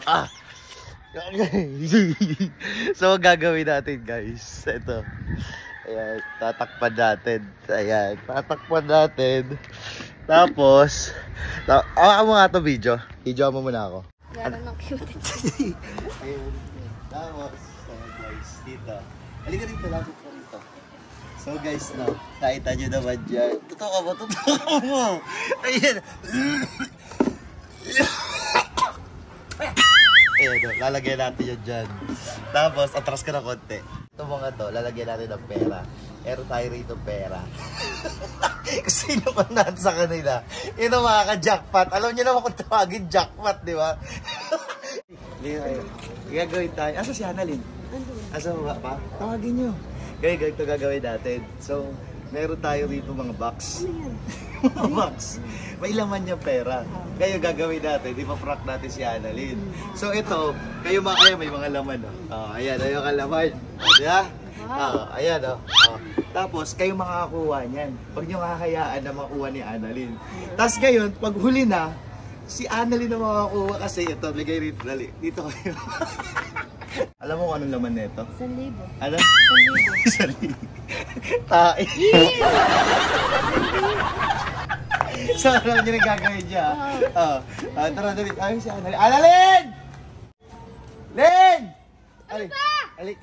Ah! So, gagawin natin, guys. Ito. Ayan, tatakpan natin. Ayan, tatakpan natin. Tapos, mo nga ito video. Video mo muna ako. Gano'n ng cute. Ayun. Tapos, guys, dito. Halika dito, lapit ko dito. So guys, no, nakita nyo naman dyan. Totoo ka ba? Totoo ka mo. Ayan. Ayan, lalagyan natin yan dyan. Tapos, atras ka na konti. Ito mga to, lalagyan natin ng pera. Meron tayo rito pera. Kasi sino pa natin sa kanila. Yun ang makaka-jackpot. Alam nyo naman kung tawagin jackpot, di ba? Gagawin tayo. Asa si Annalyn? Asa ba pa? Tawagin nyo. Kaya ganito gagawin natin. So, meron tayo rito mga box. Mga box. May laman yung pera. Kaya gagawin natin, ipaprank natin si Annalyn. So ito, kayo kaya may mga laman. Ayan, yung kalaman. Diba? Ayan, Tapos, kayo makakakuha niyan. Huwag nyo kakayaan na makuha ni Annalyn. Tapos ngayon, pag huli na, si Annalyn na makakuha kasi ito, bigay rito. Dali, dito kayo. Alam mo kung anong laman nito? 1,000. Alam? 1,000. 1,000. Tae. So, alam nyo rin gagawin niya. Tara, dali. Ayun si Annalyn. Annalyn! Lyn! Ano ba? Alik.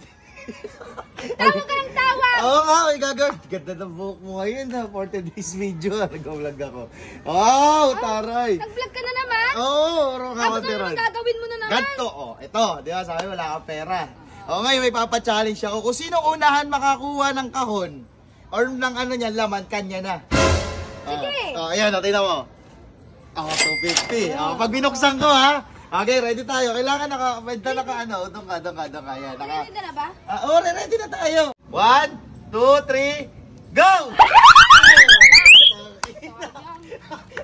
Tawa ka ng tawa! Oo nga, may gagawin. Ganda ng buhok mo ngayon ha. For today's video, nag-vlog ako. Oh, taray. Nag-vlog ka na naman? Oo, orong ka Ano naman gagawin mo na naman? Ganto, ito. Di ba, sabi wala kang pera. Ngayon may papa-challenge ako. Kung sino unahan makakuha ng kahon or ng ano niya, laman, kanya na. Sige. Ayan, tingnan mo. 250. Pag binuksan ko ha. Okay, ready tayo. Kailangan doon ka. Ayan, Ready ka na ba? Ready na tayo. 1, 2, 3, go!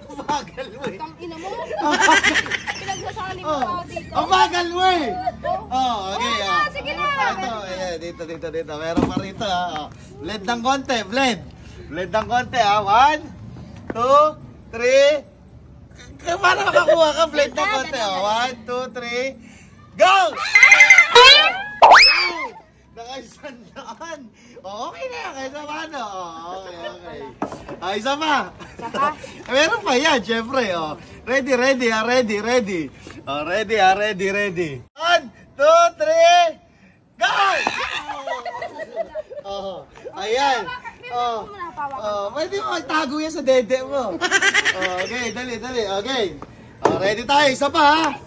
Umagal mo eh. Tang ina mo. Pinagsasali mo ako dito. Umagal mo eh. Okay. Sige na. Ito, ayan, dito. Meron pa rito ha. Blend ng konti, blend. Blend ng konti ha. 1, 2, 3. Paano makakuha ka? Blend ng konti. 1, 2, 3, go! Naka-100. Okay na yan. Kaysa paano? Okay. Isa pa. Meron pa yan, syempre. Ready. Ready. 1, 2, 3, go! Ayan. Pwede mo magtago yan sa dede mo. Okay, dali. Okay. Ready tayo. Isa pa ha.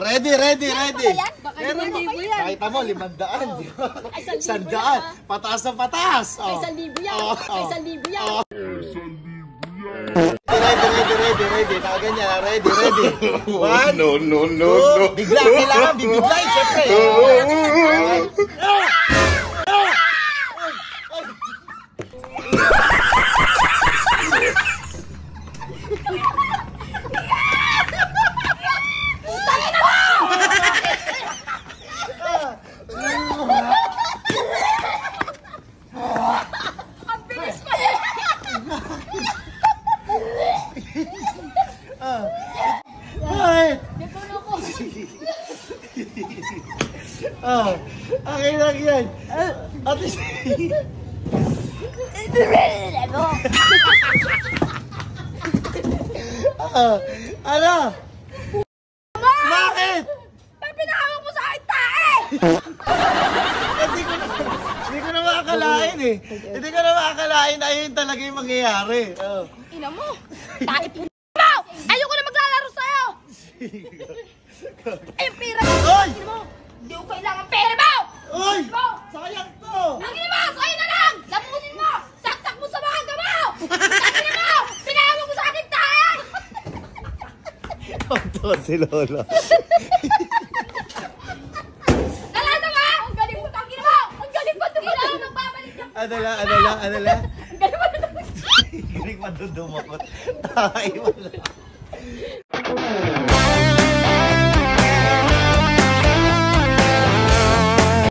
Ready. Meron mo. Kahit mo, 500. 100. Pataas na pataas. Ay, 1,000 yan. Ay, 1,000 yan. Ready. Nakaganyan. Ready. 1, no. Bigla. Kailangan bibigla. Siyempre. Okay lang yan. At least... Ano? Bakit? Ba't pinahawak mo sa akin tae? Hindi ko na makakalain eh. Hindi ko na makakalain na yun talaga yung mangyayari. Ina mo. Tae po mo! Ayoko na maglalaro sa'yo! Ay, pera mo! Oy! Hindi ko kailangan pera mo! Oy! Sayang to! Ang ina mo! Sa'yo na lang! Lamunin mo! Saksak mo sa mga gama! Ang ina mo! Pinahawak mo sa akin tae! Ito si Lola. Nalata ka! Ang galing mo! Ang ina mo! Ang galing mo! Kailangan magbabalik ka! Ano la? Ang galing mo! Galing pa doon dumakot. Tayo mo lang.